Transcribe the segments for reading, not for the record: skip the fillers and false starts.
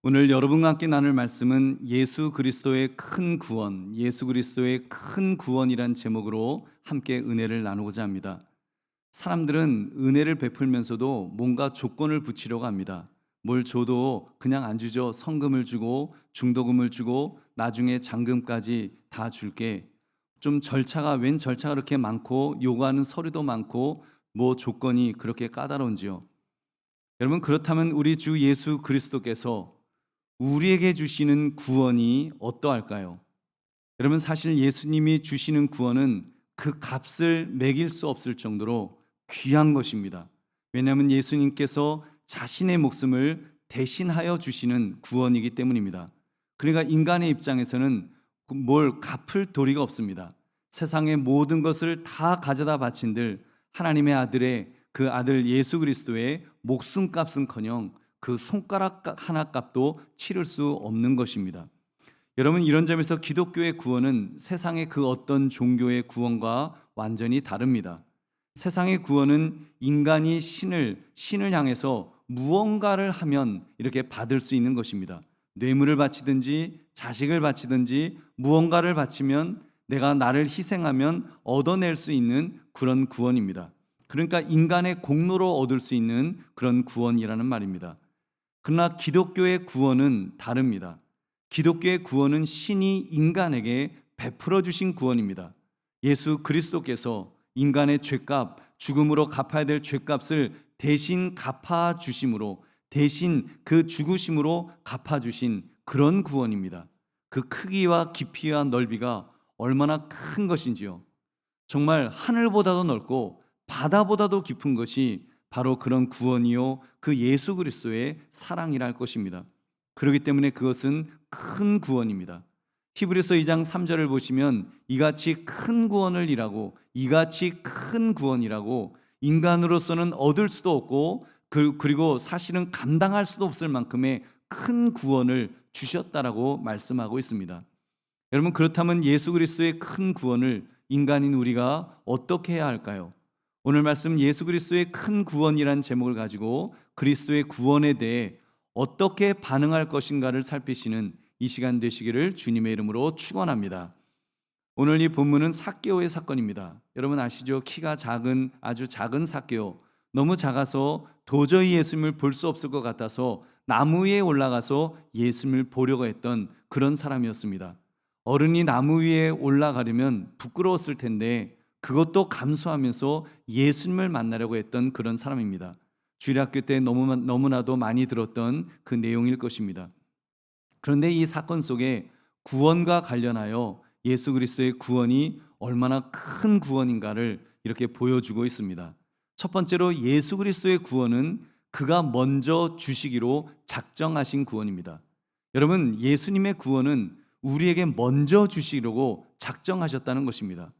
오늘 여러분과 함께 나눌 말씀은 예수 그리스도의 큰 구원, 예수 그리스도의 큰 구원이란 제목으로 함께 은혜를 나누고자 합니다. 사람들은 은혜를 베풀면서도 뭔가 조건을 붙이려고 합니다. 뭘 줘도 그냥 안 주죠. 성금을 주고 중도금을 주고 나중에 잔금까지 다 줄게. 좀 웬 절차가 그렇게 많고 요구하는 서류도 많고 뭐 조건이 그렇게 까다로운지요. 여러분, 그렇다면 우리 주 예수 그리스도께서 우리에게 주시는 구원이 어떠할까요? 여러분, 사실 예수님이 주시는 구원은 그 값을 매길 수 없을 정도로 귀한 것입니다. 왜냐하면 예수님께서 자신의 목숨을 대신하여 주시는 구원이기 때문입니다. 그러니까 인간의 입장에서는 뭘 갚을 도리가 없습니다. 세상의 모든 것을 다 가져다 바친들 하나님의 그 아들 예수 그리스도의 목숨값은커녕 그 손가락 하나 값도 치를 수 없는 것입니다. 여러분, 이런 점에서 기독교의 구원은 세상의 그 어떤 종교의 구원과 완전히 다릅니다. 세상의 구원은 인간이 신을 향해서 무언가를 하면 이렇게 받을 수 있는 것입니다. 뇌물을 바치든지 자식을 바치든지 무언가를 바치면 내가 나를 희생하면 얻어낼 수 있는 그런 구원입니다. 그러니까 인간의 공로로 얻을 수 있는 그런 구원이라는 말입니다. 그러나 기독교의 구원은 다릅니다. 기독교의 구원은 신이 인간에게 베풀어 주신 구원입니다. 예수 그리스도께서 인간의 죄값, 죽음으로 갚아야 될 죄값을 대신 갚아 주심으로, 대신 그 죽으심으로 갚아 주신 그런 구원입니다. 그 크기와 깊이와 넓이가 얼마나 큰 것인지요. 정말 하늘보다도 넓고 바다보다도 깊은 것이 바로 그런 구원이요, 그 예수 그리스도의 사랑이라 할 것입니다. 그렇기 때문에 그것은 큰 구원입니다. 히브리서 2장 3절을 보시면 이같이 큰 구원을 이라고, 이같이 큰 구원이라고 인간으로서는 얻을 수도 없고 그리고 사실은 감당할 수도 없을 만큼의 큰 구원을 주셨다라고 말씀하고 있습니다. 여러분, 그렇다면 예수 그리스도의 큰 구원을 인간인 우리가 어떻게 해야 할까요? 오늘 말씀 예수 그리스도의 큰 구원이란 제목을 가지고 그리스도의 구원에 대해 어떻게 반응할 것인가를 살피시는 이 시간 되시기를 주님의 이름으로 축원합니다. 오늘 이 본문은 삭개오의 사건입니다. 여러분 아시죠? 키가 작은, 아주 작은 삭개오, 너무 작아서 도저히 예수님을 볼 수 없을 것 같아서 나무 위에 올라가서 예수님을 보려고 했던 그런 사람이었습니다. 어른이 나무 위에 올라가려면 부끄러웠을 텐데 그것도 감수하면서 예수님을 만나려고 했던 그런 사람입니다. 주일학교 때 너무나도 많이 들었던 그 내용일 것입니다. 그런데 이 사건 속에 구원과 관련하여 예수 그리스도의 구원이 얼마나 큰 구원인가를 이렇게 보여주고 있습니다. 첫 번째로 예수 그리스도의 구원은 그가 먼저 주시기로 작정하신 구원입니다. 여러분, 예수님의 구원은 우리에게 먼저 주시려고 작정하셨다는 것입니다.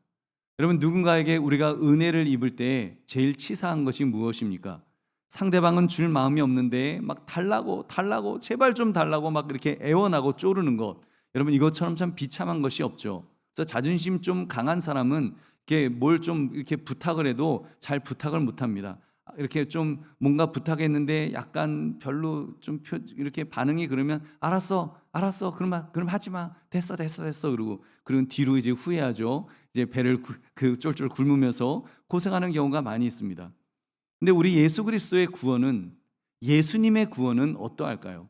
여러분, 누군가에게 우리가 은혜를 입을 때 제일 치사한 것이 무엇입니까? 상대방은 줄 마음이 없는데 막 달라고 제발 좀 달라고 막 이렇게 애원하고 쪼르는 것. 여러분, 이것처럼 참 비참한 것이 없죠. 그래서 자존심 좀 강한 사람은 이렇게 뭘 좀 이렇게 부탁을 해도 잘 부탁을 못 합니다. 이렇게 좀 뭔가 부탁했는데 약간 별로 이렇게 반응이 그러면 알았어 그럼 하지 마 됐어 그러고 뒤로 이제 후회하죠. 이제 배를 쫄쫄 굶으면서 고생하는 경우가 많이 있습니다. 근데 우리 예수 그리스도의 구원은, 예수님의 구원은 어떠할까요?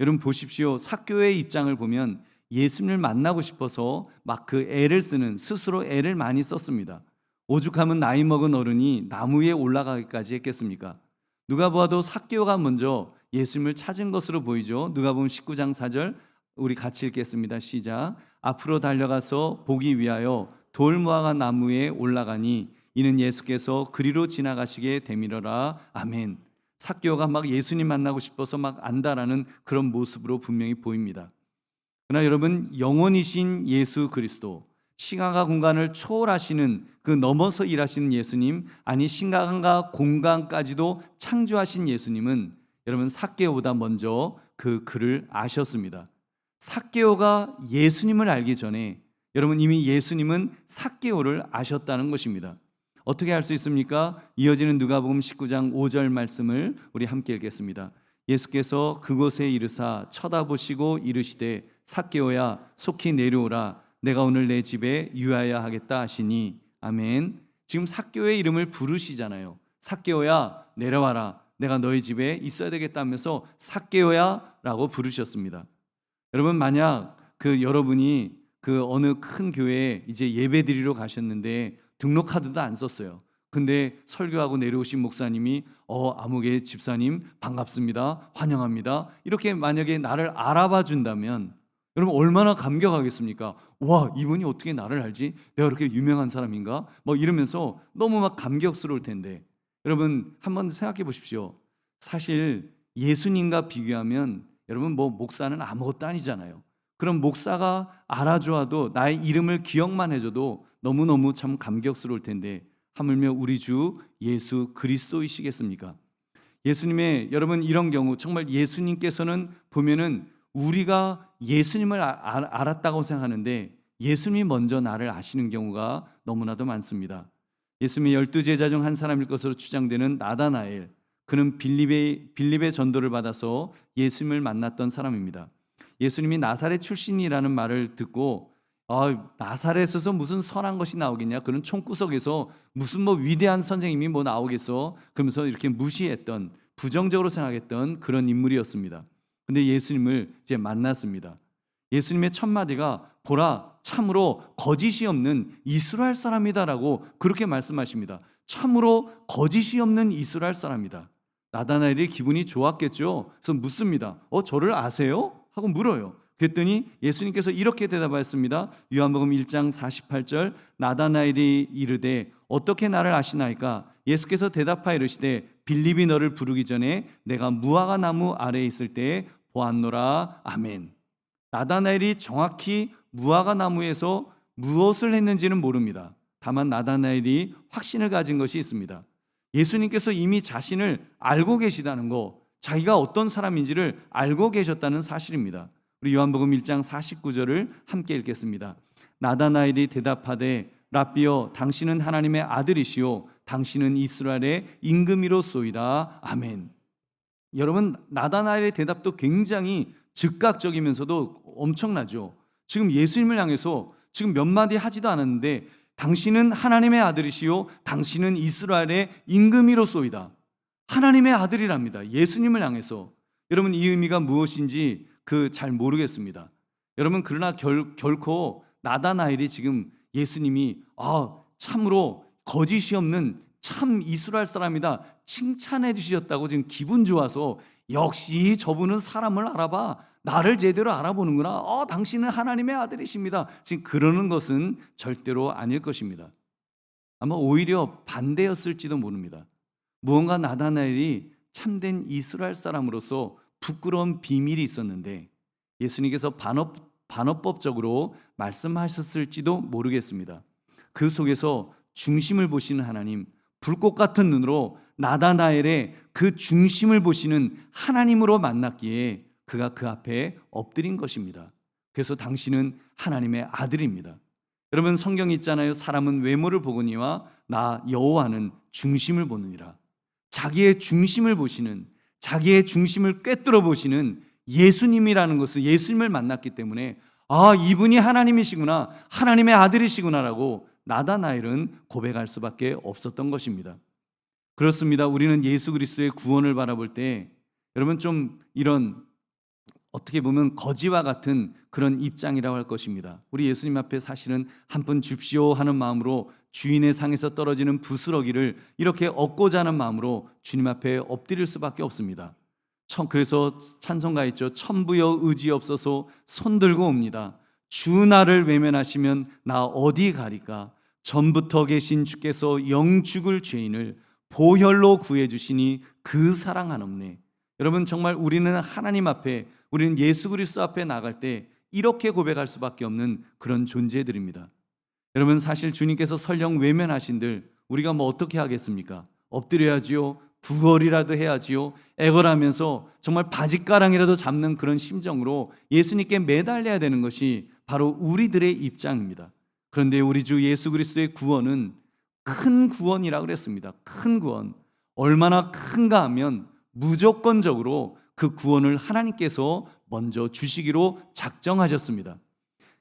여러분 보십시오. 삭개오의 입장을 보면 예수님을 만나고 싶어서 막 스스로 애를 많이 썼습니다. 오죽하면 나이 먹은 어른이 나무 위에 올라가기까지 했겠습니까? 누가 보아도 삭개오가 먼저 예수님을 찾은 것으로 보이죠. 누가복음 19장 4절 우리 같이 읽겠습니다. 시작. 앞으로 달려가서 보기 위하여 돌 모아가 나무에 올라가니 이는 예수께서 그리로 지나가시게 되밀어라. 아멘. 삭개오가 막 예수님 만나고 싶어서 막 안다라는 그런 모습으로 분명히 보입니다. 그러나 여러분, 영원이신 예수 그리스도, 시간과 공간을 초월하시는 그 넘어서 일하시는 예수님, 아니 시간과 공간까지도 창조하신 예수님은 여러분 삭개오보다 먼저 그 글을 아셨습니다. 삭개오가 예수님을 알기 전에 여러분 이미 예수님은 삭개오를 아셨다는 것입니다. 어떻게 알 수 있습니까? 이어지는 누가복음 19장 5절 말씀을 우리 함께 읽겠습니다. 예수께서 그곳에 이르사 쳐다보시고 이르시되 삭개오야 속히 내려오라 내가 오늘 내 집에 유하야 하겠다 하시니 아멘. 지금 삭개오의 이름을 부르시잖아요. 삭개오야 내려와라 내가 너희 집에 있어야 되겠다 하면서 삭개오야 라고 부르셨습니다. 여러분 만약 여러분이 어느 큰 교회에 이제 예배 드리러 가셨는데 등록 카드도 안 썼어요. 근데 설교하고 내려오신 목사님이 아무개 집사님 반갑습니다. 환영합니다. 이렇게 만약에 나를 알아봐 준다면 여러분 얼마나 감격하겠습니까? 와, 이분이 어떻게 나를 알지? 내가 그렇게 유명한 사람인가? 뭐 이러면서 너무 막 감격스러울 텐데 여러분 한번 생각해 보십시오. 사실 예수님과 비교하면 여러분 목사는 아무것도 아니잖아요. 그럼 목사가 알아주어도 나의 이름을 기억만 해줘도 너무너무 참 감격스러울 텐데 하물며 우리 주 예수 그리스도이시겠습니까? 예수님의 여러분 이런 경우 정말 예수님께서는 보면은 우리가 예수님을 알았다고 생각하는데 예수님이 먼저 나를 아시는 경우가 너무나도 많습니다. 예수님의 12제자 중 한 사람일 것으로 추정되는 나다나엘, 그는 빌립의 전도를 받아서 예수님을 만났던 사람입니다. 예수님이 나사렛 출신이라는 말을 듣고 나사렛에서 무슨 선한 것이 나오겠냐, 그런 총구석에서 무슨 위대한 선생님이 나오겠어, 그러면서 이렇게 무시했던, 부정적으로 생각했던 그런 인물이었습니다. 근데 예수님을 이제 만났습니다. 예수님의 첫 마디가 보라 참으로 거짓이 없는 이스라엘 사람이다라고 그렇게 말씀하십니다. 참으로 거짓이 없는 이스라엘 사람이다. 나다나엘이 기분이 좋았겠죠. 그래서 묻습니다. 저를 아세요? 하고 물어요. 그랬더니 예수님께서 이렇게 대답하였습니다. 요한복음 1장 48절 나다나엘이 이르되 어떻게 나를 아시나이까? 예수께서 대답하여 이르시되 빌립이 너를 부르기 전에 내가 무화과 나무 아래에 있을 때에 보았노라. 아멘. 나다나엘이 정확히 무화과 나무에서 무엇을 했는지는 모릅니다. 다만 나다나엘이 확신을 가진 것이 있습니다. 예수님께서 이미 자신을 알고 계시다는 거, 자기가 어떤 사람인지를 알고 계셨다는 사실입니다. 우리 요한복음 1장 49절을 함께 읽겠습니다. 나다나엘이 대답하되 랍비여 당신은 하나님의 아들이시오 당신은 이스라엘의 임금이로소이다. 아멘. 여러분 나다나엘의 대답도 굉장히 즉각적이면서도 엄청나죠. 지금 예수님을 향해서 지금 몇 마디 하지도 않았는데 당신은 하나님의 아들이시오 당신은 이스라엘의 임금이로소이다. 하나님의 아들이랍니다. 예수님을 향해서. 여러분 이 의미가 무엇인지 잘 모르겠습니다. 여러분 그러나 결코 나다나엘이 지금 예수님이 참으로 거짓이 없는 참 이스라엘 사람이다 칭찬해 주셨다고 지금 기분 좋아서 역시 저분은 사람을 알아봐 나를 제대로 알아보는구나, 당신은 하나님의 아들이십니다, 지금 그러는 것은 절대로 아닐 것입니다. 아마 오히려 반대였을지도 모릅니다. 무언가 나다나엘이 참된 이스라엘 사람으로서 부끄러운 비밀이 있었는데 예수님께서 반어법적으로 말씀하셨을지도 모르겠습니다. 그 속에서 중심을 보시는 하나님, 불꽃 같은 눈으로 나다나엘의 그 중심을 보시는 하나님으로 만났기에 그가 그 앞에 엎드린 것입니다. 그래서 당신은 하나님의 아들입니다. 여러분 성경이 있잖아요. 사람은 외모를 보거니와 나 여호와는 중심을 보느니라. 자기의 중심을 보시는, 자기의 중심을 꿰뚫어 보시는 예수님이라는 것을, 예수님을 만났기 때문에 이분이 하나님이시구나, 하나님의 아들이시구나라고 나다나엘은 고백할 수밖에 없었던 것입니다. 그렇습니다. 우리는 예수 그리스도의 구원을 바라볼 때 여러분 좀 이런 어떻게 보면 거지와 같은 그런 입장이라고 할 것입니다. 우리 예수님 앞에 사실은 한 푼 줍시오 하는 마음으로 주인의 상에서 떨어지는 부스러기를 이렇게 얻고자 하는 마음으로 주님 앞에 엎드릴 수밖에 없습니다. 그래서 찬송가 있죠. 천부여 의지없어서 손들고 옵니다. 주 나를 외면하시면 나 어디 가리까? 전부터 계신 주께서 영 죽을 죄인을 보혈로 구해주시니 그 사랑 한없네. 여러분 정말 우리는 하나님 앞에, 우리는 예수 그리스도 앞에 나갈 때 이렇게 고백할 수밖에 없는 그런 존재들입니다. 여러분 사실 주님께서 설령 외면하신들 우리가 어떻게 하겠습니까? 엎드려야지요, 구걸이라도 해야지요, 애걸하면서 정말 바짓가랑이라도 잡는 그런 심정으로 예수님께 매달려야 되는 것이 바로 우리들의 입장입니다. 그런데 우리 주 예수 그리스도의 구원은 큰 구원이라고 그랬습니다. 큰 구원. 얼마나 큰가 하면 무조건적으로 그 구원을 하나님께서 먼저 주시기로 작정하셨습니다.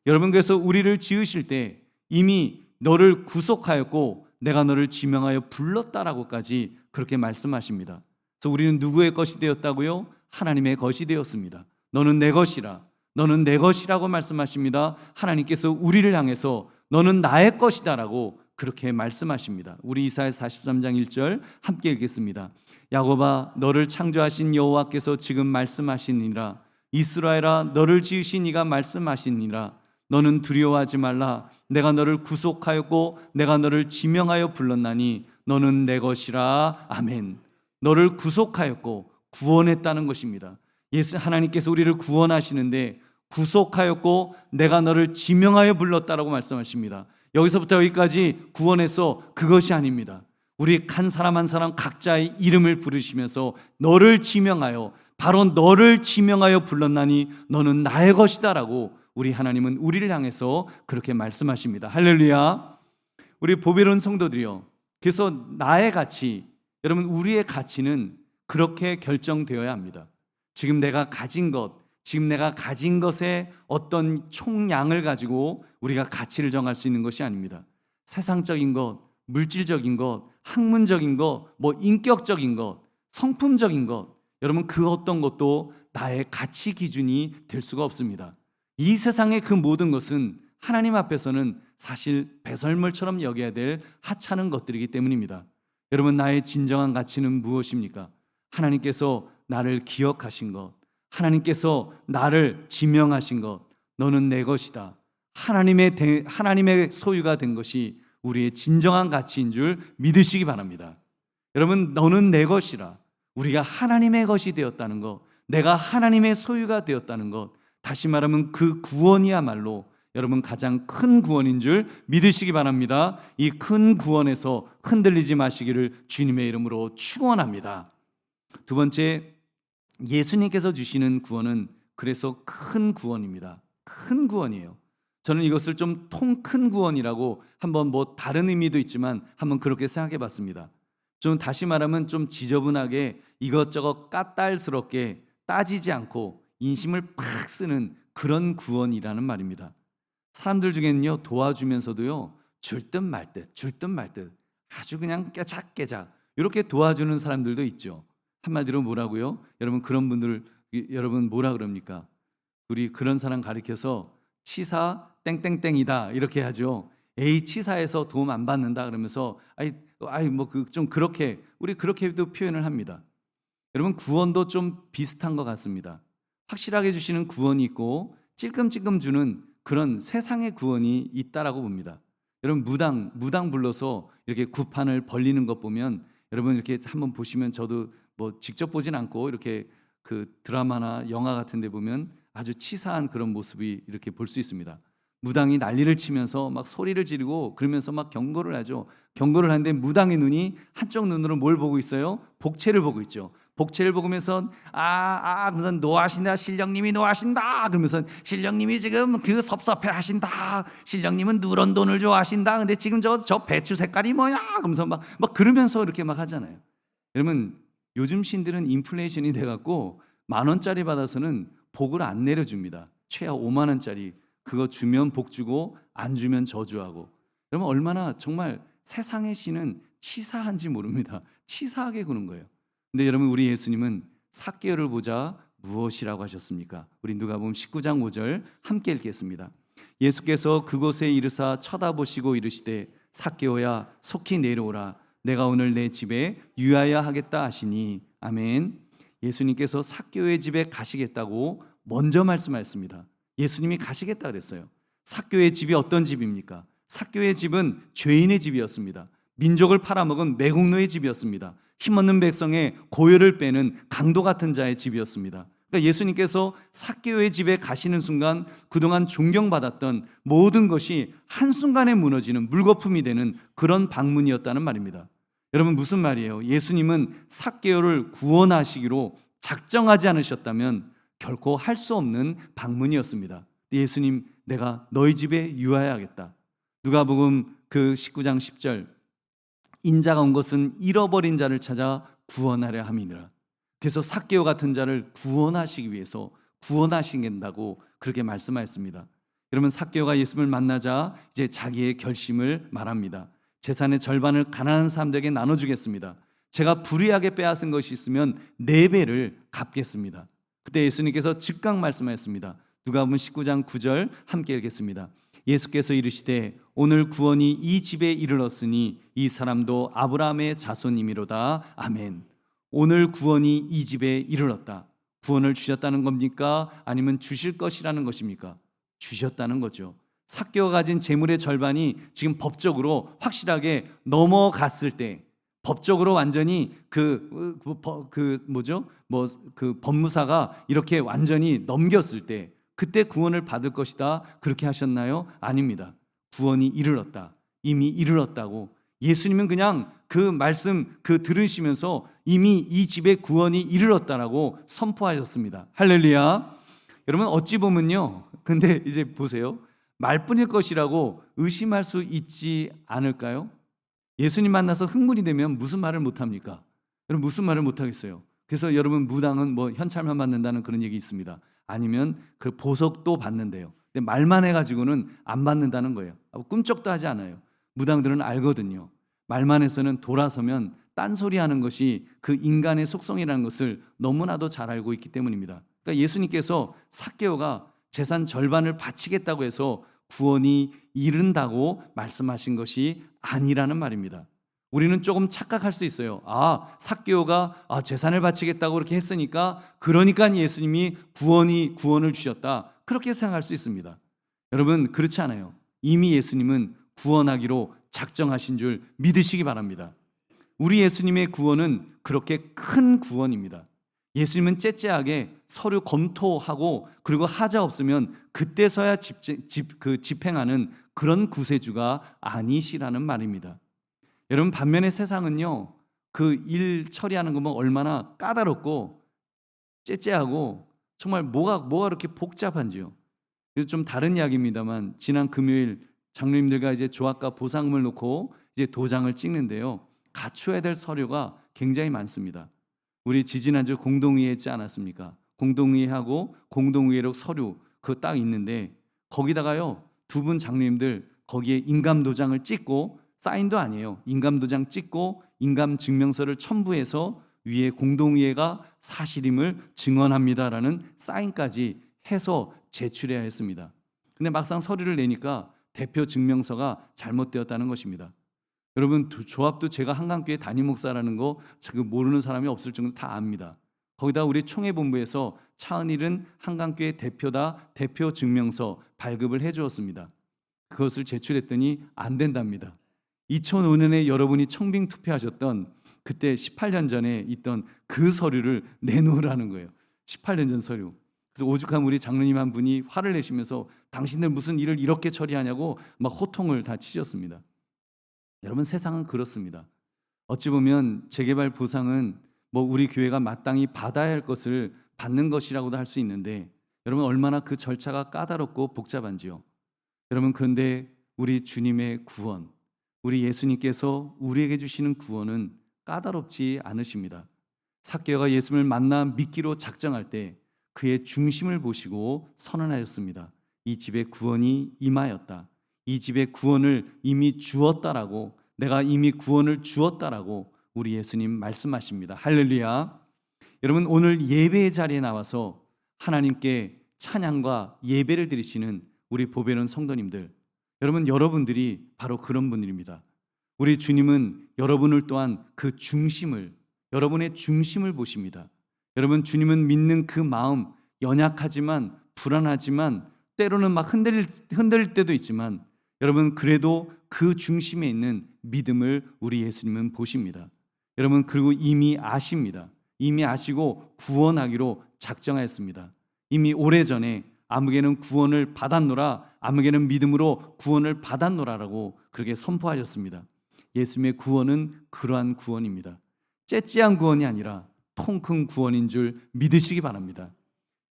여러분, 그래서 우리를 지으실 때 이미 너를 구속하였고 내가 너를 지명하여 불렀다라고까지 그렇게 말씀하십니다. 그래서 우리는 누구의 것이 되었다고요? 하나님의 것이 되었습니다. 너는 내 것이라, 너는 내 것이라고 말씀하십니다. 하나님께서 우리를 향해서 너는 나의 것이다라고 그렇게 말씀하십니다. 우리 이사야 43장 1절 함께 읽겠습니다. 야곱아, 너를 창조하신 여호와께서 지금 말씀하시니라. 이스라엘아, 너를 지으신 이가 말씀하시니라. 너는 두려워하지 말라. 내가 너를 구속하였고 내가 너를 지명하여 불렀나니 너는 내 것이라. 아멘. 너를 구속하였고 구원했다는 것입니다. 예수 하나님께서 우리를 구원하시는데 구속하였고 내가 너를 지명하여 불렀다라고 말씀하십니다. 여기서부터 여기까지 구원해서 그것이 아닙니다. 우리 한 사람 한 사람 각자의 이름을 부르시면서 너를 지명하여, 바로 너를 지명하여 불렀나니 너는 나의 것이다라고 우리 하나님은 우리를 향해서 그렇게 말씀하십니다. 할렐루야. 우리 보배로운 성도들이요, 그래서 나의 가치, 여러분 우리의 가치는 그렇게 결정되어야 합니다. 지금 내가 가진 것, 지금 내가 가진 것의 어떤 총량을 가지고 우리가 가치를 정할 수 있는 것이 아닙니다. 세상적인 것, 물질적인 것, 학문적인 것, 인격적인 것, 성품적인 것, 여러분 그 어떤 것도 나의 가치 기준이 될 수가 없습니다. 이 세상의 그 모든 것은 하나님 앞에서는 사실 배설물처럼 여겨야 될 하찮은 것들이기 때문입니다. 여러분, 나의 진정한 가치는 무엇입니까? 하나님께서 나를 기억하신 것, 하나님께서 나를 지명하신 것, 너는 내 것이다, 하나님의 소유가 된 것이 우리의 진정한 가치인 줄 믿으시기 바랍니다. 여러분, 너는 내 것이라, 우리가 하나님의 것이 되었다는 것, 내가 하나님의 소유가 되었다는 것, 다시 말하면 그 구원이야말로 여러분 가장 큰 구원인 줄 믿으시기 바랍니다. 이 큰 구원에서 흔들리지 마시기를 주님의 이름으로 축원합니다. 두 번째, 예수님께서 주시는 구원은 그래서 큰 구원입니다. 큰 구원이에요. 저는 이것을 좀 통 큰 구원이라고 한번 다른 의미도 있지만 한번 그렇게 생각해 봤습니다. 좀 다시 말하면 좀 지저분하게 이것저것 까딸스럽게 따지지 않고 인심을 팍 쓰는 그런 구원이라는 말입니다. 사람들 중에는요, 도와주면서도요, 줄 듯 말 듯 아주 그냥 깨작깨작 이렇게 도와주는 사람들도 있죠. 한마디로 뭐라고요? 여러분, 그런 분들 여러분 뭐라 그럽니까? 우리 그런 사람 가리켜서 치사 땡땡땡이다 이렇게 하죠. 에이, 치사해서 도움 안 받는다 그러면서 좀 그렇게 우리 그렇게도 표현을 합니다. 여러분, 구원도 좀 비슷한 것 같습니다. 확실하게 주시는 구원이 있고 찔끔찔끔 주는 그런 세상의 구원이 있다라고 봅니다. 여러분, 무당 불러서 이렇게 구판을 벌리는 것 보면 여러분 이렇게 한번 보시면, 저도 직접 보진 않고 이렇게 그 드라마나 영화 같은 데 보면 아주 치사한 그런 모습이 이렇게 볼 수 있습니다. 무당이 난리를 치면서 막 소리를 지르고 그러면서 막 경고를 하죠. 경고를 하는데 무당의 눈이 한쪽 눈으로 뭘 보고 있어요? 복채를 보고 있죠. 복채를 보면서 그러면서 노하신다, 신령님이 노하신다 그러면서 신령님이 지금 그 섭섭해 하신다, 신령님은 누런 돈을 좋아하신다, 근데 지금 저 배추 색깔이 뭐야 그러면서 막 그러면서 이렇게 막 하잖아요. 여러분, 요즘 신들은 인플레이션이 돼갖고 10,000원짜리 받아서는 복을 안 내려줍니다. 최하 50,000원짜리 그거 주면 복 주고 안 주면 저주하고. 여러분, 얼마나 정말 세상의 신은 치사한지 모릅니다. 치사하게 구는 거예요. 근데 여러분, 우리 예수님은 삭개오를 보자 무엇이라고 하셨습니까? 우리 누가복음 19장 5절 함께 읽겠습니다. 예수께서 그곳에 이르사 쳐다보시고 이르시되 삭개오야 속히 내려오라, 내가 오늘 내 집에 유하여 하겠다 하시니. 아멘. 예수님께서 삭개오의 집에 가시겠다고 먼저 말씀하셨습니다. 예수님이 가시겠다 그랬어요. 삭개오의 집이 어떤 집입니까? 삭개오의 집은 죄인의 집이었습니다. 민족을 팔아먹은 매국노의 집이었습니다. 힘없는 백성의 고열을 빼는 강도 같은 자의 집이었습니다. 그러니까 예수님께서 삭개오의 집에 가시는 순간 그동안 존경받았던 모든 것이 한순간에 무너지는 물거품이 되는 그런 방문이었다는 말입니다. 여러분, 무슨 말이에요? 예수님은 삭개오를 구원하시기로 작정하지 않으셨다면 결코 할 수 없는 방문이었습니다. 예수님, 내가 너희 집에 유하여야겠다. 누가복음 그 19장 10절, 인자가 온 것은 잃어버린 자를 찾아 구원하려 함이니라. 그래서 삭개오 같은 자를 구원하시기 위해서 구원하시겠다고 그렇게 말씀하였습니다. 여러분, 삭개오가 예수님을 만나자 이제 자기의 결심을 말합니다. 재산의 절반을 가난한 사람들에게 나눠주겠습니다. 제가 불의하게 빼앗은 것이 있으면 4배를 갚겠습니다. 그때 예수님께서 즉각 말씀하였습니다. 누가복음 19장 9절 함께 읽겠습니다. 예수께서 이르시되 오늘 구원이 이 집에 이르렀으니 이 사람도 아브라함의 자손이미로다. 아멘. 오늘 구원이 이 집에 이르렀다. 구원을 주셨다는 겁니까? 아니면 주실 것이라는 것입니까? 주셨다는 거죠. 삭개오가 가진 재물의 절반이 지금 법적으로 확실하게 넘어갔을 때, 법적으로 완전히 그 법무사가 이렇게 완전히 넘겼을 때, 그때 구원을 받을 것이다. 그렇게 하셨나요? 아닙니다. 구원이 이르렀다. 이미 이르렀다고. 예수님은 그냥 그 말씀 들으시면서 이미 이 집에 구원이 이르렀다라고 선포하셨습니다. 할렐루야. 여러분, 어찌 보면요, 근데 이제 보세요, 말뿐일 것이라고 의심할 수 있지 않을까요? 예수님 만나서 흥분이 되면 무슨 말을 못합니까? 여러분, 무슨 말을 못하겠어요? 그래서 여러분, 무당은 뭐 현찰만 받는다는 그런 얘기 있습니다. 아니면 그 보석도 받는데요. 근데 말만 해가지고는 안 받는다는 거예요. 꿈쩍도 하지 않아요. 무당들은 알거든요. 말만 해서는 돌아서면 딴소리하는 것이 그 인간의 속성이라는 것을 너무나도 잘 알고 있기 때문입니다. 그러니까 예수님께서 삭개오가 재산 절반을 바치겠다고 해서 구원이 이른다고 말씀하신 것이 아니라는 말입니다. 우리는 조금 착각할 수 있어요. 삭개오가 재산을 바치겠다고 그렇게 했으니까 그러니까 예수님이 구원을 주셨다, 그렇게 생각할 수 있습니다. 여러분, 그렇지 않아요. 이미 예수님은 구원하기로 작정하신 줄 믿으시기 바랍니다. 우리 예수님의 구원은 그렇게 큰 구원입니다. 예수님은 째째하게 서류 검토하고 그리고 하자 없으면 그때서야 집행하는 그런 구세주가 아니시라는 말입니다. 여러분, 반면에 세상은요, 그 일 처리하는 것만 얼마나 까다롭고 째째하고 정말 뭐가 그렇게 복잡한지요. 그래서 좀 다른 이야기입니다만, 지난 금요일 장로님들과 이제 조합과 보상금을 놓고 이제 도장을 찍는데요, 갖춰야 될 서류가 굉장히 많습니다. 우리 지지난주 공동의회 했지 않았습니까? 공동의회하고 공동의회록 서류 그거 딱 있는데, 거기다가요, 2분 장로님들 거기에 인감도장을 찍고, 사인도 아니에요, 인감도장 찍고 인감증명서를 첨부해서 위에 공동의회가 사실임을 증언합니다라는 사인까지 해서 제출해야 했습니다. 근데 막상 서류를 내니까 대표 증명서가 잘못되었다는 것입니다. 여러분, 조합도 제가 한강교회 담임 목사라는 거 모르는 사람이 없을 정도로 다 압니다. 거기다 우리 총회본부에서 차은일은 한강교회 대표다, 대표 증명서 발급을 해주었습니다. 그것을 제출했더니 안 된답니다. 2005년에 여러분이 청빙 투표하셨던 그때 18년 전에 있던 그 서류를 내놓으라는 거예요. 18년 전 서류. 그래서 오죽하면 우리 장로님 한 분이 화를 내시면서 당신들 무슨 일을 이렇게 처리하냐고 막 호통을 다 치셨습니다. 여러분, 세상은 그렇습니다. 어찌 보면 재개발 보상은 우리 교회가 마땅히 받아야 할 것을 받는 것이라고도 할 수 있는데, 여러분, 얼마나 그 절차가 까다롭고 복잡한지요. 여러분, 그런데 우리 주님의 구원, 우리 예수님께서 우리에게 주시는 구원은 까다롭지 않으십니다. 삭개오가 예수님을 만나 믿기로 작정할 때 그의 중심을 보시고 선언하였습니다. 이 집에 구원이 임하였다. 이 집에 구원을 이미 주었다라고, 내가 이미 구원을 주었다라고 우리 예수님 말씀하십니다. 할렐루야. 여러분, 오늘 예배의 자리에 나와서 하나님께 찬양과 예배를 드리시는 우리 보배로운 성도님들, 여러분들이 바로 그런 분들입니다. 우리 주님은 여러분을 또한 여러분의 중심을 보십니다. 여러분, 주님은 믿는 그 마음, 연약하지만 불안하지만 때로는 막 흔들릴 때도 있지만, 여러분, 그래도 그 중심에 있는 믿음을 우리 예수님은 보십니다. 여러분, 그리고 이미 아십니다. 이미 아시고 구원하기로 작정하였습니다. 이미 오래전에 아무개는 구원을 받았노라, 아무개는 믿음으로 구원을 받았노라라고 그렇게 선포하셨습니다. 예수님의 구원은 그러한 구원입니다. 째째한 구원이 아니라 통 큰 구원인 줄 믿으시기 바랍니다.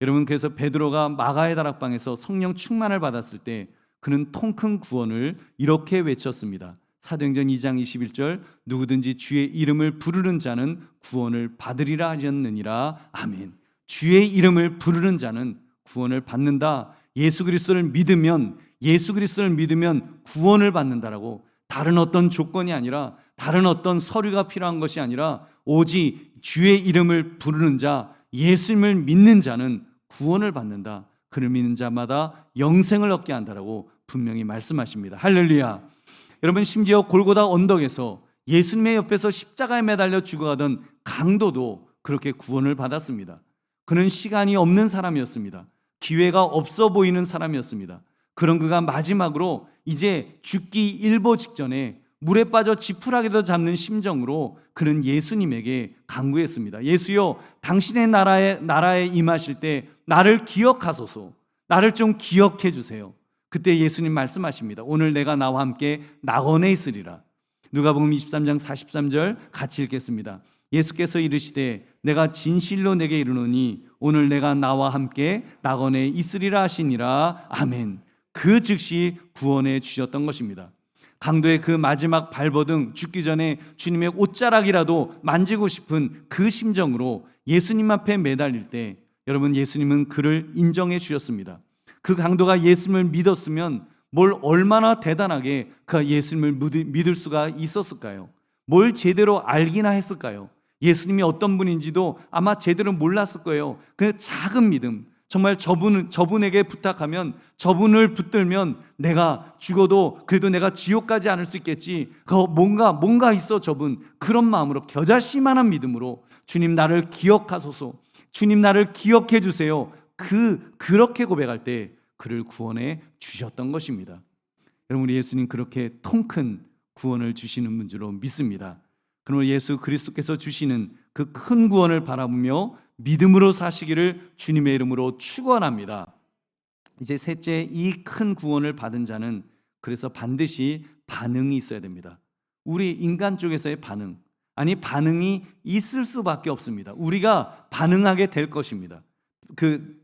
여러분, 그래서 베드로가 마가의 다락방에서 성령 충만을 받았을 때 그는 통 큰 구원을 이렇게 외쳤습니다. 사도행전 2장 21절 누구든지 주의 이름을 부르는 자는 구원을 받으리라 하셨느니라. 아멘. 주의 이름을 부르는 자는 구원을 받는다. 예수 그리스도를 믿으면 구원을 받는다라고, 다른 어떤 조건이 아니라, 다른 어떤 서류가 필요한 것이 아니라 오직 주의 이름을 부르는 자, 예수님을 믿는 자는 구원을 받는다. 그를 믿는 자마다 영생을 얻게 한다라고 분명히 말씀하십니다. 할렐루야. 여러분, 심지어 골고다 언덕에서 예수님의 옆에서 십자가에 매달려 죽어가던 강도도 그렇게 구원을 받았습니다. 그는 시간이 없는 사람이었습니다. 기회가 없어 보이는 사람이었습니다. 그런 그가 마지막으로 이제 죽기 일보 직전에 물에 빠져 지푸라기도 잡는 심정으로 그는 예수님에게 간구했습니다. 예수여, 당신의 나라에 임하실 때 나를 기억하소서. 나를 좀 기억해 주세요. 그때 예수님 말씀하십니다. 오늘 내가 나와 함께 낙원에 있으리라. 누가복음 23장 43절 같이 읽겠습니다. 예수께서 이르시되 내가 진실로 내게 이르노니 오늘 내가 나와 함께 낙원에 있으리라 하시니라. 아멘. 그 즉시 구원해 주셨던 것입니다. 강도의 그 마지막 발버둥, 죽기 전에 주님의 옷자락이라도 만지고 싶은 그 심정으로 예수님 앞에 매달릴 때 여러분, 예수님은 그를 인정해 주셨습니다. 그 강도가 예수님을 믿었으면 뭘 얼마나 대단하게 그 예수님을 믿을 수가 있었을까요? 뭘 제대로 알기나 했을까요? 예수님이 어떤 분인지도 아마 제대로 몰랐을 거예요. 그 작은 믿음, 정말 저분에게 부탁하면, 저분을 붙들면 내가 죽어도 그래도 내가 지옥 가지 않을 수 있겠지. 뭔가 있어 저분. 그런 마음으로, 겨자씨만한 믿음으로 주님 나를 기억하소서. 주님 나를 기억해 주세요. 그렇게 고백할 때 그를 구원해 주셨던 것입니다. 여러분, 우리 예수님 그렇게 통큰 구원을 주시는 분 줄로 믿습니다. 그러므로 예수 그리스도께서 주시는 그 큰 구원을 바라보며 믿음으로 사시기를 주님의 이름으로 축원합니다. 이제 셋째, 이 큰 구원을 받은 자는 그래서 반드시 반응이 있어야 됩니다. 우리 인간 쪽에서의 반응, 반응이 있을 수밖에 없습니다. 우리가 반응하게 될 것입니다. 그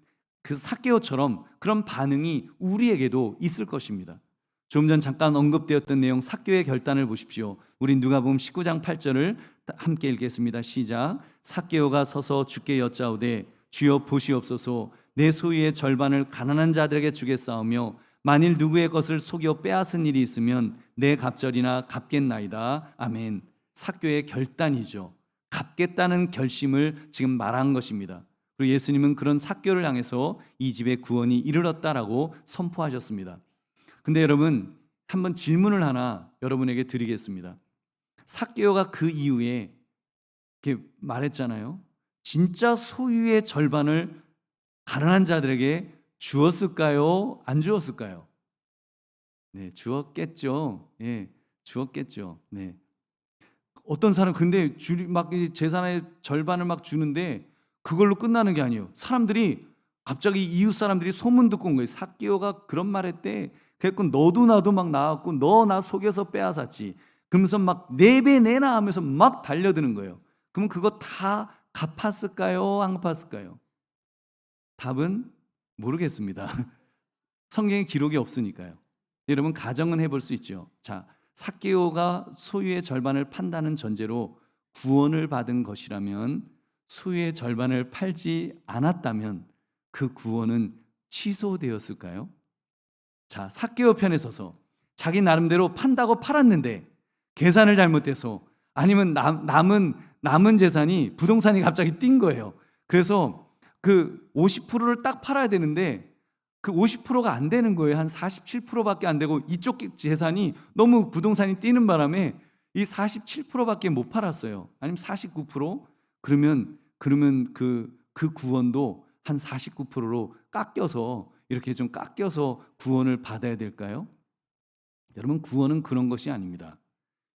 삭개오처럼 그런 반응이 우리에게도 있을 것입니다. 좀 전 잠깐 언급되었던 내용, 삭개오의 결단을 보십시오. 우리 누가복음 19장 8절을 함께 읽겠습니다. 시작. 삭개오가 서서 주께 여짜오되 주여 보시옵소서, 내 소유의 절반을 가난한 자들에게 주겠사오며 만일 누구의 것을 속여 빼앗은 일이 있으면 내 갑절이나 갚겠나이다. 아멘. 삭개오의 결단이죠. 갚겠다는 결심을 지금 말한 것입니다. 그리고 예수님은 그런 삭개오를 향해서 이 집의 구원이 이르렀다라고 선포하셨습니다. 근데 여러분, 한번 질문을 하나 여러분에게 드리겠습니다. 삭개오가 그 이후에 이렇게 말했잖아요. 진짜 소유의 절반을 가난한 자들에게 주었을까요? 안 주었을까요? 네, 주었겠죠. 예, 주었겠죠. 네. 어떤 사람 근데 막 재산의 절반을 막 주는데 그걸로 끝나는 게 아니에요. 사람들이 갑자기 이웃 사람들이 소문 듣고 온 거예요. 삭개오가 그런 말했대. 그래서 너도 나도 막 나왔고 너 나 속여서 빼앗았지. 그러면서 막 4배 내놔 하면서 막 달려드는 거예요. 그럼 그거 다 갚았을까요? 안 갚았을까요? 답은 모르겠습니다. 성경에 기록이 없으니까요. 여러분, 가정은 해볼 수 있죠. 자, 삭개오가 소유의 절반을 판다는 전제로 구원을 받은 것이라면, 소유의 절반을 팔지 않았다면 그 구원은 취소되었을까요? 자, 삭개오 편에 서서 자기 나름대로 판다고 팔았는데 계산을 잘못해서, 아니면 남은 재산이, 부동산이 갑자기 뛴 거예요. 그래서 그 50%를 딱 팔아야 되는데 그 50%가 안 되는 거예요. 한 47%밖에 안 되고 이쪽 재산이 너무 부동산이 뛰는 바람에 이 47%밖에 못 팔았어요. 아니면 49%? 그러면 그 구원도 한 49%로 깎여서, 이렇게 좀 깎여서 구원을 받아야 될까요? 여러분, 구원은 그런 것이 아닙니다.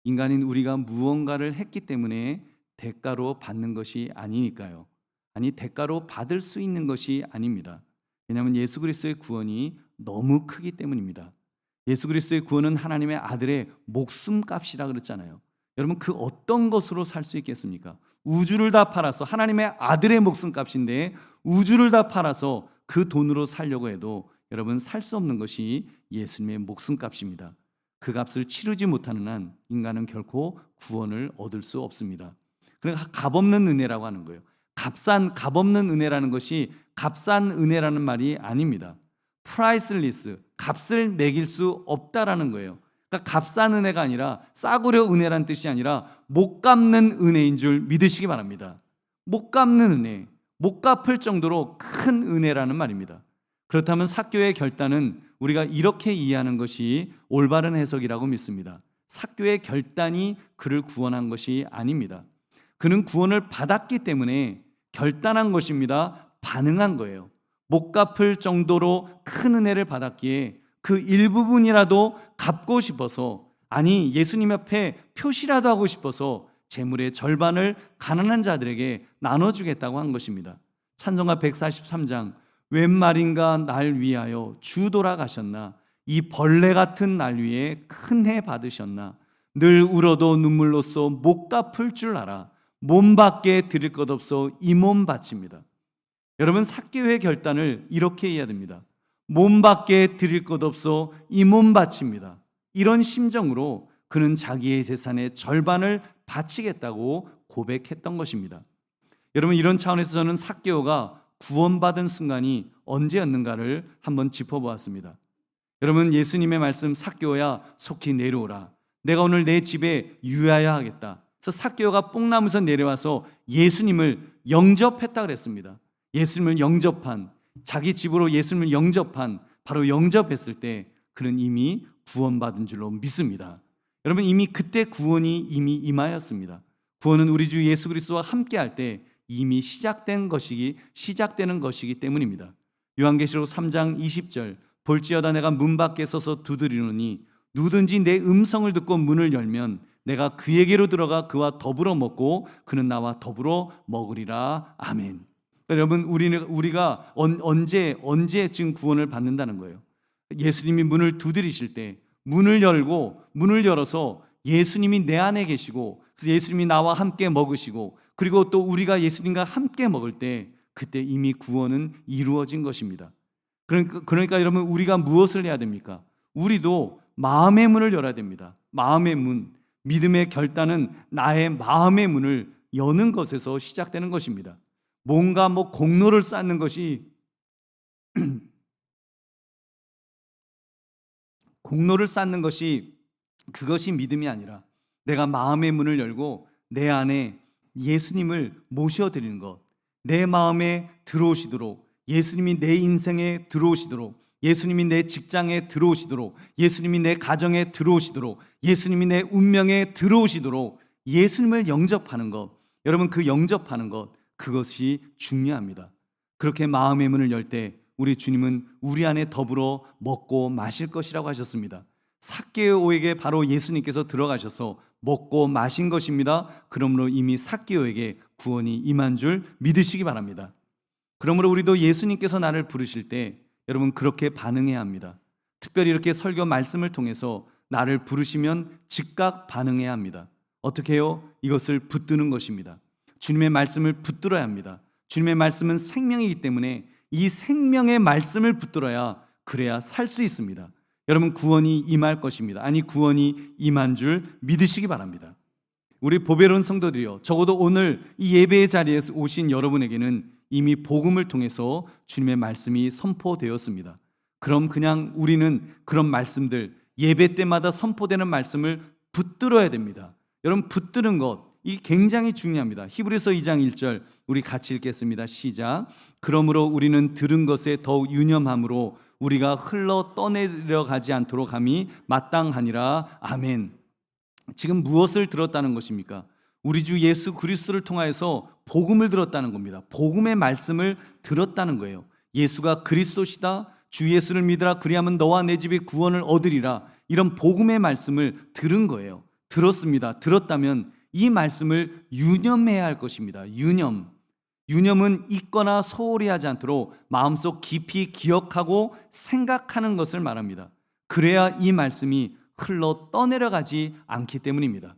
인간인 우리가 무언가를 했기 때문에 대가로 받는 것이 아니니까요. 대가로 받을 수 있는 것이 아닙니다. 왜냐하면 예수 그리스도의 구원이 너무 크기 때문입니다. 예수 그리스도의 구원은 하나님의 아들의 목숨값이라 그랬잖아요. 여러분, 그 어떤 것으로 살 수 있겠습니까? 우주를 다 팔아서, 하나님의 아들의 목숨값인데 우주를 다 팔아서 그 돈으로 살려고 해도 여러분, 살 수 없는 것이 예수님의 목숨값입니다. 그 값을 치르지 못하는 한 인간은 결코 구원을 얻을 수 없습니다. 그러니까 값없는 은혜라고 하는 거예요. 값없는 은혜라는 것이 값싼 은혜라는 말이 아닙니다. priceless, 값을 매길 수 없다라는 거예요. 그러니까 값싼 은혜가 아니라 싸구려 은혜란 뜻이 아니라 못 갚는 은혜인 줄 믿으시기 바랍니다. 못 갚는 은혜, 못 갚을 정도로 큰 은혜라는 말입니다. 그렇다면 삭개오의 결단은 우리가 이렇게 이해하는 것이 올바른 해석이라고 믿습니다. 삭개오의 결단이 그를 구원한 것이 아닙니다. 그는 구원을 받았기 때문에 결단한 것입니다. 반응한 거예요. 못 갚을 정도로 큰 은혜를 받았기에 그 일부분이라도 갚고 싶어서, 아니 예수님 앞에 표시라도 하고 싶어서 재물의 절반을 가난한 자들에게 나눠주겠다고 한 것입니다. 찬송가 143장, 웬 말인가 날 위하여 주 돌아가셨나, 이 벌레 같은 날 위에 큰 해 받으셨나, 늘 울어도 눈물로써 못 갚을 줄 알아, 몸밖에 드릴 것 없어 이 몸 바칩니다. 여러분, 삭개오의 결단을 이렇게 이해해야 됩니다. 몸밖에 드릴 것 없어 이 몸 바칩니다. 이런 심정으로 그는 자기의 재산의 절반을 바치겠다고 고백했던 것입니다. 여러분, 이런 차원에서 저는 삭개오가 구원받은 순간이 언제였는가를 한번 짚어보았습니다. 여러분, 예수님의 말씀, 삭개오야 속히 내려오라, 내가 오늘 내 집에 유하여 하겠다. 그래서 삭개오가 뽕나무에서 내려와서 예수님을 영접했다 그랬습니다. 예수님을 영접한, 자기 집으로 예수님을 영접한, 바로 영접했을 때 그는 이미 구원받은 줄로 믿습니다. 여러분, 이미 그때 구원이 이미 임하였습니다. 구원은 우리 주 예수 그리스도와 함께할 때 이미 시작되는 것이기 때문입니다. 요한계시록 3장 20절, 볼지어다 내가 문 밖에 서서 두드리노니 누구든지 내 음성을 듣고 문을 열면 내가 그에게로 들어가 그와 더불어 먹고 그는 나와 더불어 먹으리라. 아멘. 여러분, 우리가 언제 지금 구원을 받는다는 거예요? 예수님이 문을 두드리실 때 문을 열어서 예수님이 내 안에 계시고, 그래서 예수님이 나와 함께 먹으시고, 그리고 또 우리가 예수님과 함께 먹을 때 그때 이미 구원은 이루어진 것입니다. 그러니까 여러분, 우리가 무엇을 해야 됩니까? 우리도 마음의 문을 열어야 됩니다. 마음의 문, 믿음의 결단은 나의 마음의 문을 여는 것에서 시작되는 것입니다. 뭔가 공로를 쌓는 것이 그것이 믿음이 아니라 내가 마음의 문을 열고 내 안에 예수님을 모셔드리는 것, 내 마음에 들어오시도록, 예수님이 내 인생에 들어오시도록, 예수님이 내 직장에 들어오시도록, 예수님이 내 가정에 들어오시도록, 예수님이 내 운명에 들어오시도록 예수님을 영접하는 것, 여러분, 그 영접하는 것, 그것이 중요합니다. 그렇게 마음의 문을 열 때 우리 주님은 우리 안에 더불어 먹고 마실 것이라고 하셨습니다. 삭개오에게 바로 예수님께서 들어가셔서 먹고 마신 것입니다. 그러므로 이미 삭개오에게 구원이 임한 줄 믿으시기 바랍니다. 그러므로 우리도 예수님께서 나를 부르실 때 여러분, 그렇게 반응해야 합니다. 특별히 이렇게 설교 말씀을 통해서 나를 부르시면 즉각 반응해야 합니다. 어떻게 해요? 이것을 붙드는 것입니다. 주님의 말씀을 붙들어야 합니다. 주님의 말씀은 생명이기 때문에 이 생명의 말씀을 붙들어야, 그래야 살 수 있습니다. 여러분, 구원이 임할 것입니다. 아니, 구원이 임한 줄 믿으시기 바랍니다. 우리 보배로운 성도들이요, 적어도 오늘 이 예배의 자리에 오신 여러분에게는 이미 복음을 통해서 주님의 말씀이 선포되었습니다. 그럼 그냥 우리는 그런 말씀들, 예배 때마다 선포되는 말씀을 붙들어야 됩니다. 여러분, 붙드는 것, 이 굉장히 중요합니다. 히브리서 2장 1절 우리 같이 읽겠습니다. 시작. 그러므로 우리는 들은 것에 더욱 유념함으로 우리가 흘러 떠내려가지 않도록 함이 마땅하니라. 아멘. 지금 무엇을 들었다는 것입니까? 우리 주 예수 그리스도를 통하여서 복음을 들었다는 겁니다. 복음의 말씀을 들었다는 거예요. 예수가 그리스도시다, 주 예수를 믿으라, 그리하면 너와 내 집이 구원을 얻으리라. 이런 복음의 말씀을 들은 거예요. 들었습니다. 들었다면 이 말씀을 유념해야 할 것입니다. 유념은 잊거나 소홀히 하지 않도록 마음속 깊이 기억하고 생각하는 것을 말합니다. 그래야 이 말씀이 흘러 떠내려가지 않기 때문입니다.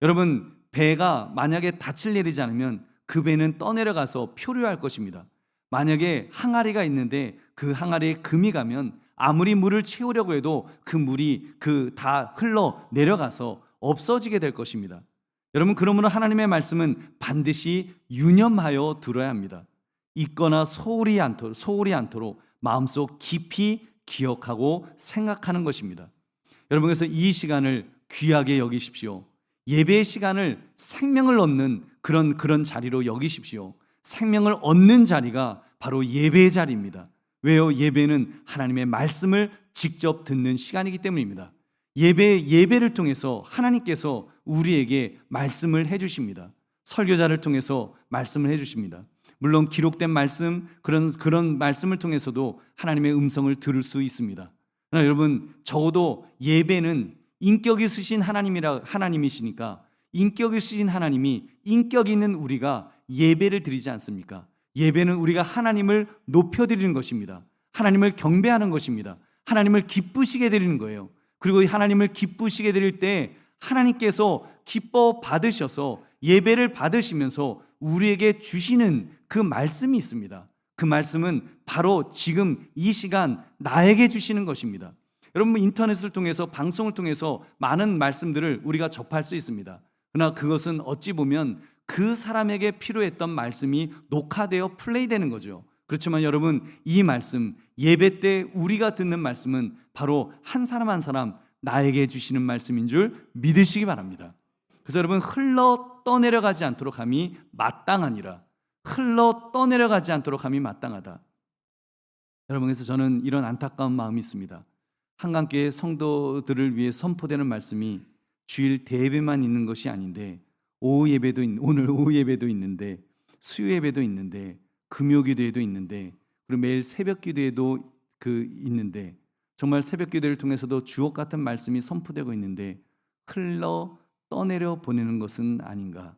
여러분, 배가 만약에 닻을 내리지 않으면 그 배는 떠내려가서 표류할 것입니다. 만약에 항아리가 있는데 그 항아리에 금이 가면 아무리 물을 채우려고 해도 그 물이 다 흘러 내려가서 없어지게 될 것입니다. 여러분, 그러므로 하나님의 말씀은 반드시 유념하여 들어야 합니다. 잊거나 소홀히 않도록 마음속 깊이 기억하고 생각하는 것입니다. 여러분, 그래서 이 시간을 귀하게 여기십시오. 예배의 시간을 생명을 얻는 그런 자리로 여기십시오. 생명을 얻는 자리가 바로 예배의 자리입니다. 왜요? 예배는 하나님의 말씀을 직접 듣는 시간이기 때문입니다. 예배를 통해서 하나님께서 우리에게 말씀을 해주십니다. 설교자를 통해서 말씀을 해주십니다. 물론 기록된 말씀, 그런 말씀을 통해서도 하나님의 음성을 들을 수 있습니다. 그러나 여러분, 적어도 예배는 인격 있으신 하나님이시니까, 인격 있으신 하나님이 인격 있는 우리가 예배를 드리지 않습니까? 예배는 우리가 하나님을 높여드리는 것입니다. 하나님을 경배하는 것입니다. 하나님을 기쁘시게 드리는 거예요. 그리고 하나님을 기쁘시게 드릴 때 하나님께서 기뻐 받으셔서 예배를 받으시면서 우리에게 주시는 그 말씀이 있습니다. 그 말씀은 바로 지금 이 시간 나에게 주시는 것입니다. 여러분, 인터넷을 통해서, 방송을 통해서 많은 말씀들을 우리가 접할 수 있습니다. 그러나 그것은 어찌 보면 그 사람에게 필요했던 말씀이 녹화되어 플레이되는 거죠. 그렇지만 여러분, 이 말씀, 예배 때 우리가 듣는 말씀은 바로 한 사람 한 사람 나에게 주시는 말씀인 줄 믿으시기 바랍니다. 그래서 여러분, 흘러 떠내려가지 않도록 함이 마땅하니라. 흘러 떠내려가지 않도록 함이 마땅하다. 여러분, 그래서 저는 이런 안타까운 마음이 있습니다. 한강교회 성도들을 위해 선포되는 말씀이 주일 대예배만 있는 것이 아닌데, 오늘 오후 예배도 있는데, 수요 예배도 있는데, 금요 기도회도 있는데, 그리고 매일 새벽 기도회도 있는데, 정말 새벽 기도를 통해서도 주옥 같은 말씀이 선포되고 있는데 흘러 떠내려 보내는 것은 아닌가?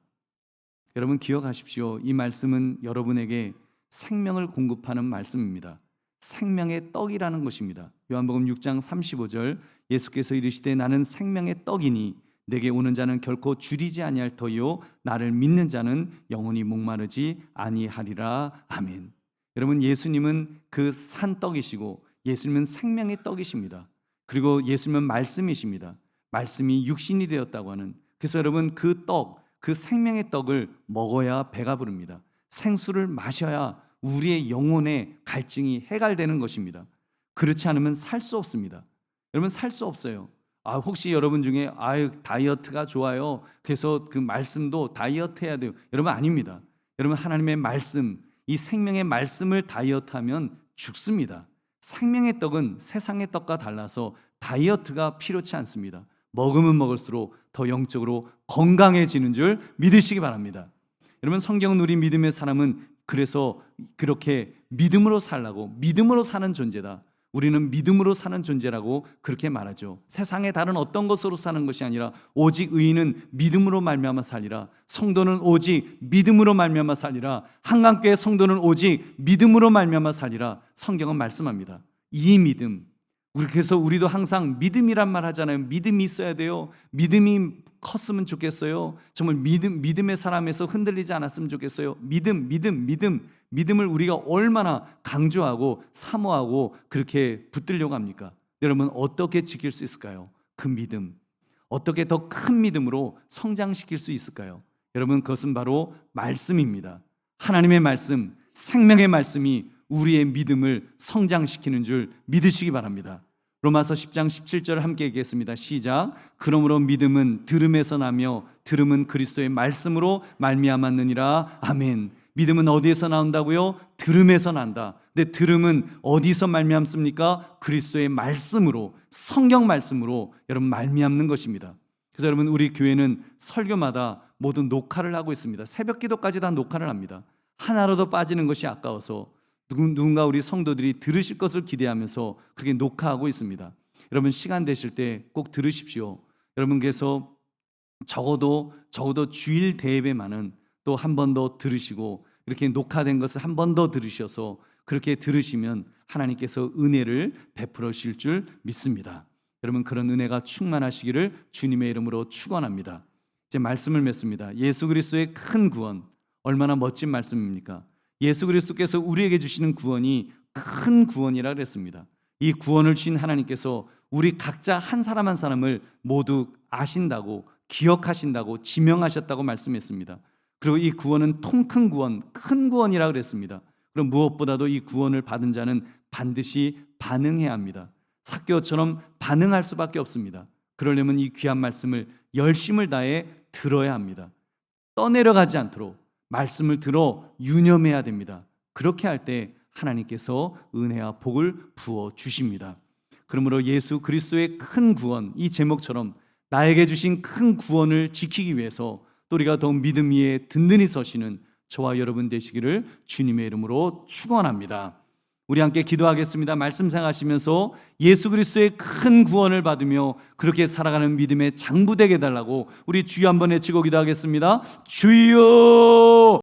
여러분, 기억하십시오. 이 말씀은 여러분에게 생명을 공급하는 말씀입니다. 생명의 떡이라는 것입니다. 요한복음 6장 35절, 예수께서 이르시되 나는 생명의 떡이니 내게 오는 자는 결코 줄이지 아니할 터이요 나를 믿는 자는 영원히 목마르지 아니하리라. 아멘. 여러분, 예수님은 그 산 떡이시고 예수님은 생명의 떡이십니다. 그리고 예수님은 말씀이십니다. 말씀이 육신이 되었다고 하는, 그래서 여러분, 그 떡, 그 생명의 떡을 먹어야 배가 부릅니다. 생수를 마셔야 우리의 영혼의 갈증이 해갈되는 것입니다. 그렇지 않으면 살 수 없습니다. 여러분, 살 수 없어요. 혹시 여러분 중에 다이어트가 좋아요, 그래서 그 말씀도 다이어트 해야 돼요, 여러분, 아닙니다. 여러분, 하나님의 말씀, 이 생명의 말씀을 다이어트하면 죽습니다. 생명의 떡은 세상의 떡과 달라서 다이어트가 필요치 않습니다. 먹으면 먹을수록 더 영적으로 건강해지는 줄 믿으시기 바랍니다. 여러분, 성경은 우리 믿음의 사람은 그래서 그렇게 믿음으로 살라고, 믿음으로 사는 존재다, 우리는 믿음으로 사는 존재라고 그렇게 말하죠. 세상의 다른 어떤 것으로 사는 것이 아니라 오직 의인은 믿음으로 말미암아 살리라. 성도는 오직 믿음으로 말미암아 살리라. 한강교회 성도는 오직 믿음으로 말미암아 살리라. 성경은 말씀합니다. 이 믿음, 그래서 우리도 항상 믿음이란 말 하잖아요. 믿음이 있어야 돼요. 믿음이 컸으면 좋겠어요. 정말 믿음의 사람에서 흔들리지 않았으면 좋겠어요. 믿음을 우리가 얼마나 강조하고 사모하고 그렇게 붙들려고 합니까? 여러분, 어떻게 지킬 수 있을까요? 그 믿음, 어떻게 더 큰 믿음으로 성장시킬 수 있을까요? 여러분, 그것은 바로 말씀입니다. 하나님의 말씀, 생명의 말씀이 우리의 믿음을 성장시키는 줄 믿으시기 바랍니다. 로마서 10장 17절 함께 얘기했습니다. 시작. 그러므로 믿음은 들음에서 나며 들음은 그리스도의 말씀으로 말미암았느니라. 아멘. 믿음은 어디에서 나온다고요? 들음에서 난다. 근데 들음은 어디서 말미암습니까? 그리스도의 말씀으로, 성경 말씀으로 여러분 말미암는 것입니다. 그래서 여러분, 우리 교회는 설교마다 모두 녹화를 하고 있습니다. 새벽 기도까지 다 녹화를 합니다. 하나라도 빠지는 것이 아까워서 누군가 우리 성도들이 들으실 것을 기대하면서 그렇게 녹화하고 있습니다. 여러분, 시간 되실 때 꼭 들으십시오. 여러분께서 적어도 주일 대예배만은 또 한 번 더 들으시고, 이렇게 녹화된 것을 한 번 더 들으셔서 그렇게 들으시면 하나님께서 은혜를 베풀어 주실 줄 믿습니다. 여러분, 그런 은혜가 충만하시기를 주님의 이름으로 축원합니다. 이제 말씀을 맺습니다. 예수 그리스도의 큰 구원, 얼마나 멋진 말씀입니까? 예수 그리스도께서 우리에게 주시는 구원이 큰 구원이라 그랬습니다. 이 구원을 주신 하나님께서 우리 각자 한 사람 한 사람을 모두 아신다고, 기억하신다고, 지명하셨다고 말씀했습니다. 그리고 이 구원은 통 큰 구원, 큰 구원이라 그랬습니다. 그럼 무엇보다도 이 구원을 받은 자는 반드시 반응해야 합니다. 삭개오처럼 반응할 수밖에 없습니다. 그러려면 이 귀한 말씀을 열심을 다해 들어야 합니다. 떠내려가지 않도록 말씀을 들어 유념해야 됩니다. 그렇게 할 때 하나님께서 은혜와 복을 부어 주십니다. 그러므로 예수 그리스도의 큰 구원, 이 제목처럼 나에게 주신 큰 구원을 지키기 위해서 또 우리가 더욱 믿음 위에 든든히 서시는 저와 여러분 되시기를 주님의 이름으로 축원합니다. 우리 함께 기도하겠습니다. 말씀 생각하시면서 예수 그리스도의 큰 구원을 받으며 그렇게 살아가는 믿음의 장부 되게 해달라고 우리 주여 한번 외치고 기도하겠습니다. 주여!